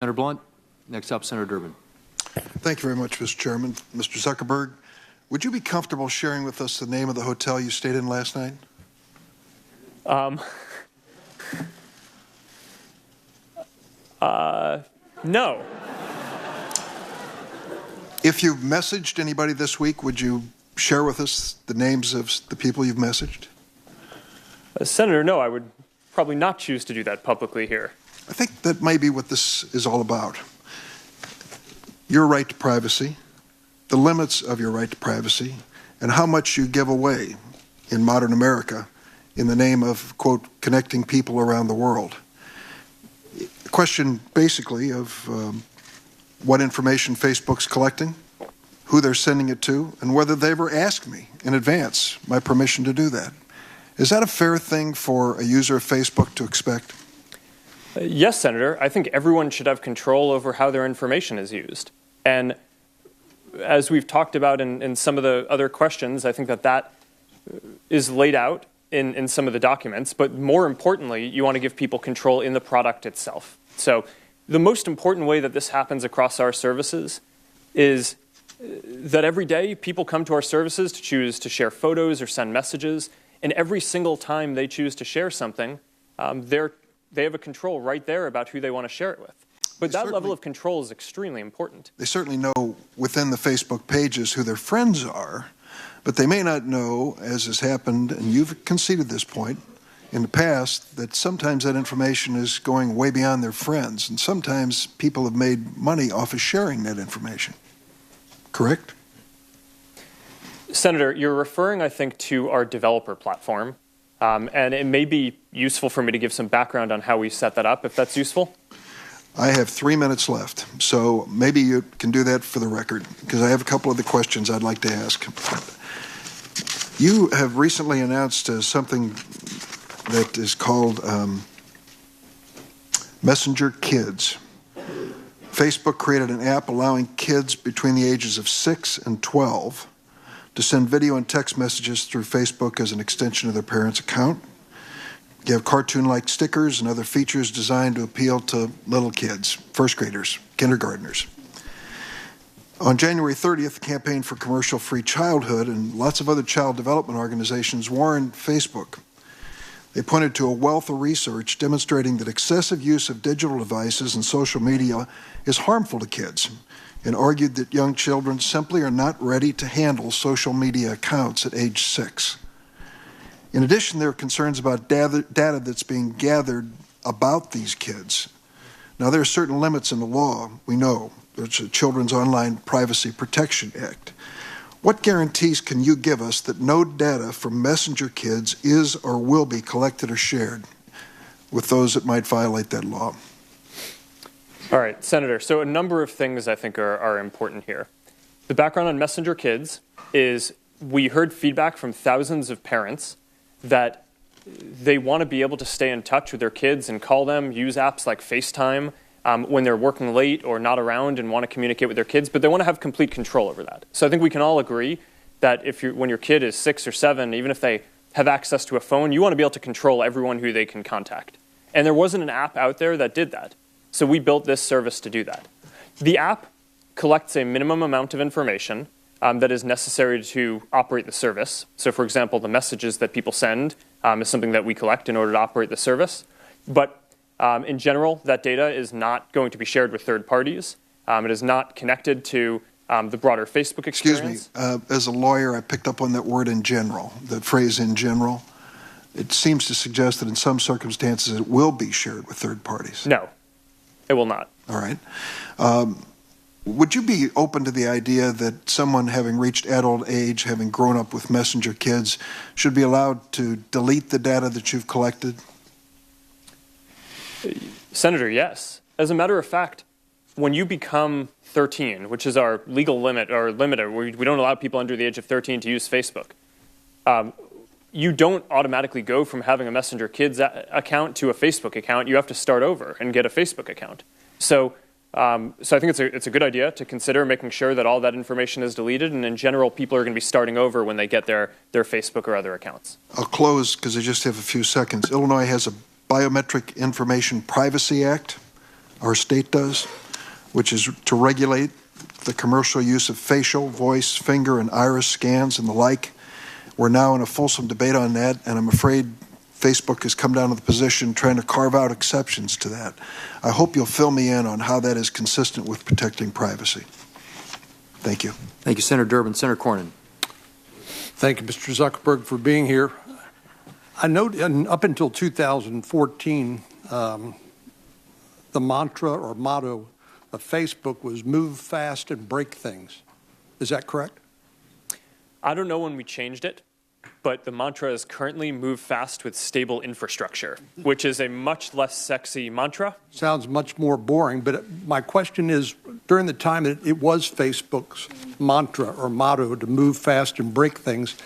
Senator Blunt. Next up, Senator Durbin. Thank you very much, Mr. Chairman. Mr. Zuckerberg, would you be comfortable sharing with us the name of the hotel you stayed in last night? No. If you've messaged anybody this week, would you share with us the names of the people you've messaged? Senator, no, I would probably not choose to do that publicly here. I think that may be what this is all about. Your right to privacy, the limits of your right to privacy, and how much you give away in modern America in the name of, quote, connecting people around the world. A question basically of what information Facebook's collecting, who they're sending it to, and whether they ever asked me in advance my permission to do that. Is that a fair thing for a user of Facebook to expect? Yes, Senator. I think everyone should have control over how their information is used. And as we've talked about in some of the other questions, I think that is laid out in some of the documents. But more importantly, you want to give people control in the product itself. So the most important way that this happens across our services is that every day people come to our services to choose to share photos or send messages. And every single time they choose to share something, they have a control right there about who they want to share it with. But that level of control is extremely important. They certainly know within the Facebook pages who their friends are, but they may not know, as has happened, and you've conceded this point in the past, that sometimes that information is going way beyond their friends, and sometimes people have made money off of sharing that information. Correct? Senator, you're referring, I think, to our developer platform, and it may be useful for me to give some background on how we set that up, if that's useful. I have 3 minutes left, so maybe you can do that for the record, because I have a couple of the questions I'd like to ask. You have recently announced something that is called Messenger Kids. Facebook created an app allowing kids between the ages of 6 and 12 to send video and text messages through Facebook as an extension of their parents' account. You have cartoon-like stickers and other features designed to appeal to little kids, first graders, kindergartners. On January 30th, the Campaign for Commercial-Free Childhood and lots of other child development organizations warned Facebook. They pointed to a wealth of research demonstrating that excessive use of digital devices and social media is harmful to kids, and argued that young children simply are not ready to handle social media accounts at age 6. In addition, there are concerns about data that's being gathered about these kids. Now, there are certain limits in the law, we know. There's the Children's Online Privacy Protection Act. What guarantees can you give us that no data from Messenger Kids is or will be collected or shared with those that might violate that law? All right, Senator, so a number of things I think are important here. The background on Messenger Kids is we heard feedback from thousands of parents that they want to be able to stay in touch with their kids and call them, use apps like FaceTime when they're working late or not around and want to communicate with their kids, but they want to have complete control over that. So I think we can all agree that when your kid is 6 or 7, even if they have access to a phone, you want to be able to control everyone who they can contact. And there wasn't an app out there that did that. So we built this service to do that. The app collects a minimum amount of information that is necessary to operate the service. So, for example, the messages that people send is something that we collect in order to operate the service. But in general, that data is not going to be shared with third parties. It is not connected to the broader Facebook experience. Excuse me, as a lawyer, I picked up on that word in general, the phrase in general. It seems to suggest that in some circumstances it will be shared with third parties. No, it will not. All right. Would you be open to the idea that someone having reached adult age, having grown up with Messenger Kids, should be allowed to delete the data that you've collected? Senator, yes. As a matter of fact, when you become 13, which is our legal limit, or limiter, we don't allow people under the age of 13 to use Facebook, you don't automatically go from having a Messenger Kids account to a Facebook account. You have to start over and get a Facebook account. So I think it's a good idea to consider making sure that all that information is deleted, and in general, people are going to be starting over when they get their Facebook or other accounts. I'll close because I just have a few seconds. Illinois has a Biometric Information Privacy Act. our state does, which is to regulate the commercial use of facial, voice, finger, and iris scans and the like. We're now in a fulsome debate on that, and I'm afraid Facebook has come down to the position trying to carve out exceptions to that. I hope you'll fill me in on how that is consistent with protecting privacy. Thank you. Thank you, Senator Durbin. Senator Cornyn. Thank you, Mr. Zuckerberg, for being here. I know up until 2014, the mantra or motto of Facebook was move fast and break things. Is that correct? I don't know when we changed it, but the mantra is currently move fast with stable infrastructure, which is a much less sexy mantra. Sounds much more boring, but my question is, during the time that it was Facebook's mantra or motto to move fast and break things,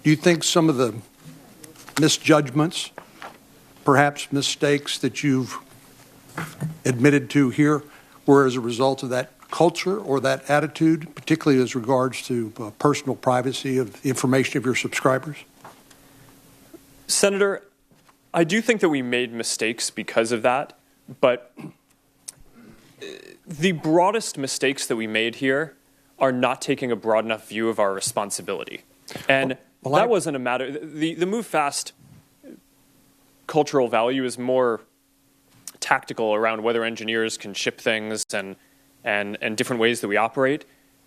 do you think some of the misjudgments, perhaps mistakes that you've admitted to here were as a result of that culture or that attitude, particularly as regards to personal privacy of the information of your subscribers? Senator, I do think that we made mistakes because of that, but the broadest mistakes that we made here are not taking a broad enough view of our responsibility. And that wasn't a matter. The move fast cultural value is more tactical around whether engineers can ship things and different ways that we operate.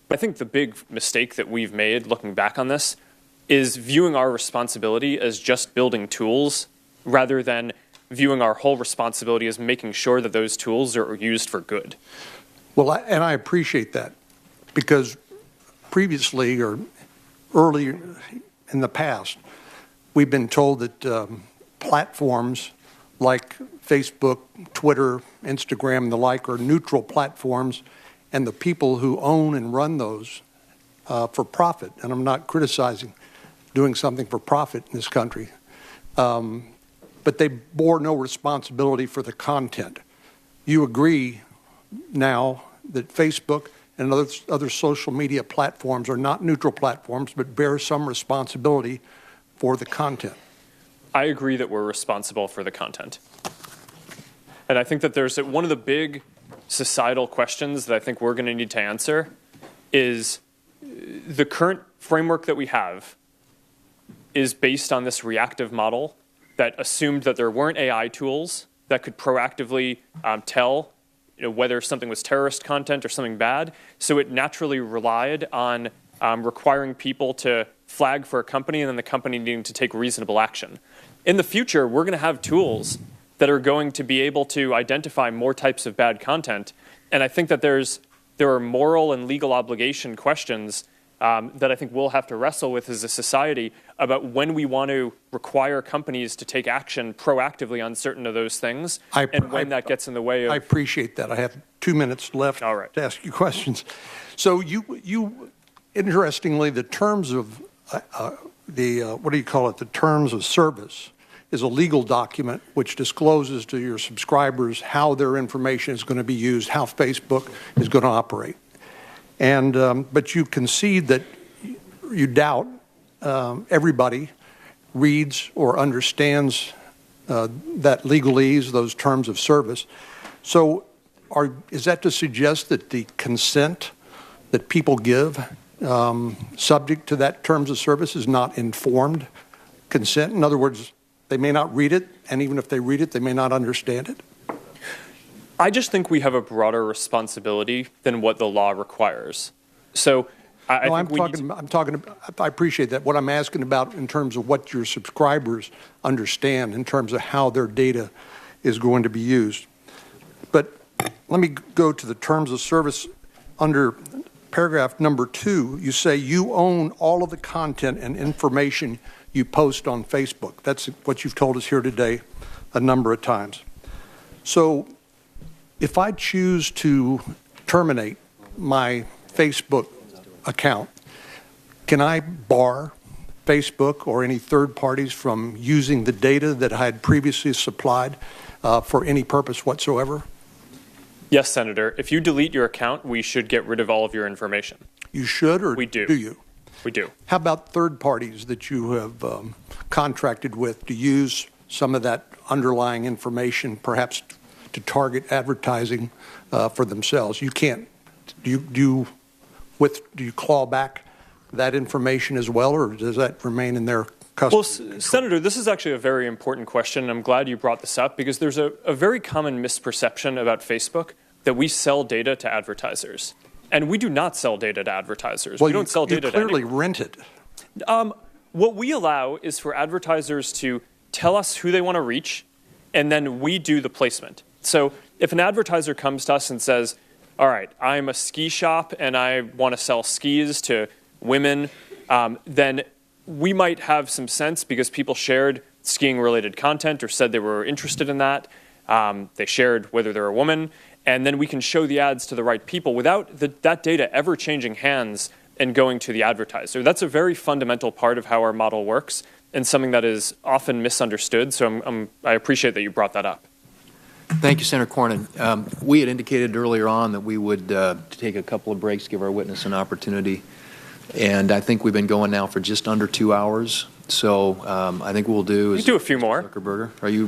But I think the big mistake that we've made looking back on this is viewing our responsibility as just building tools rather than viewing our whole responsibility as making sure that those tools are used for good. Well, and I appreciate that, because previously or early in the past, we've been told that platforms like Facebook, Twitter, Instagram, and the like are neutral platforms, and the people who own and run those for profit, and I'm not criticizing doing something for profit in this country, but they bore no responsibility for the content. You agree now that Facebook and other social media platforms are not neutral platforms, but bear some responsibility for the content. I agree that we're responsible for the content. And I think that there's one of the big societal questions that I think we're going to need to answer is the current framework that we have is based on this reactive model that assumed that there weren't AI tools that could proactively tell whether something was terrorist content or something bad. So it naturally relied on requiring people to flag for a company and then the company needing to take reasonable action. In the future, we're going to have tools that are going to be able to identify more types of bad content. And I think that there are moral and legal obligation questions that I think we'll have to wrestle with as a society about when we want to require companies to take action proactively on certain of those things and when that gets in the way of... I appreciate that. I have 2 minutes left to ask you questions. So you interestingly, the terms of what do you call it? The terms of service is a legal document which discloses to your subscribers how their information is going to be used, how Facebook is going to operate. And but you concede that you doubt everybody reads or understands that legalese, those terms of service. So is that to suggest that the consent that people give subject to that terms of service is not informed consent? In other words, they may not read it, and even if they read it, they may not understand it? I just think we have a broader responsibility than what the law requires. So I appreciate that. What I'm asking about in terms of what your subscribers understand in terms of how their data is going to be used. But let me go to the terms of service. Under paragraph number 2, you say you own all of the content and information you post on Facebook. That's what you've told us here today a number of times. So if I choose to terminate my Facebook account, can I bar Facebook or any third parties from using the data that I had previously supplied for any purpose whatsoever? Yes, Senator. If you delete your account, we should get rid of all of your information. You should, or we do. Do you? We do. How about third parties that you have contracted with to use some of that underlying information, perhaps to target advertising for themselves. You can't. Do you claw back that information as well, or does that remain in their custody? Well, Senator, this is actually a very important question, and I'm glad you brought this up because there's a very common misperception about Facebook that we sell data to advertisers. And we do not sell data to advertisers. Well, we don't sell data you clearly to rent it. What we allow is for advertisers to tell us who they want to reach, and then we do the placement. So if an advertiser comes to us and says, all right, I'm a ski shop and I want to sell skis to women, then we might have some sense because people shared skiing-related content or said they were interested in that. They shared whether they're a woman, and then we can show the ads to the right people without that data ever changing hands and going to the advertiser. That's a very fundamental part of how our model works and something that is often misunderstood, so I appreciate that you brought that up. Thank you, Senator Cornyn. We had indicated earlier on that we would take a couple of breaks, give our witness an opportunity, and I think we've been going now for just under 2 hours. So I think what we'll do is we can do a few more. Zuckerberg, are you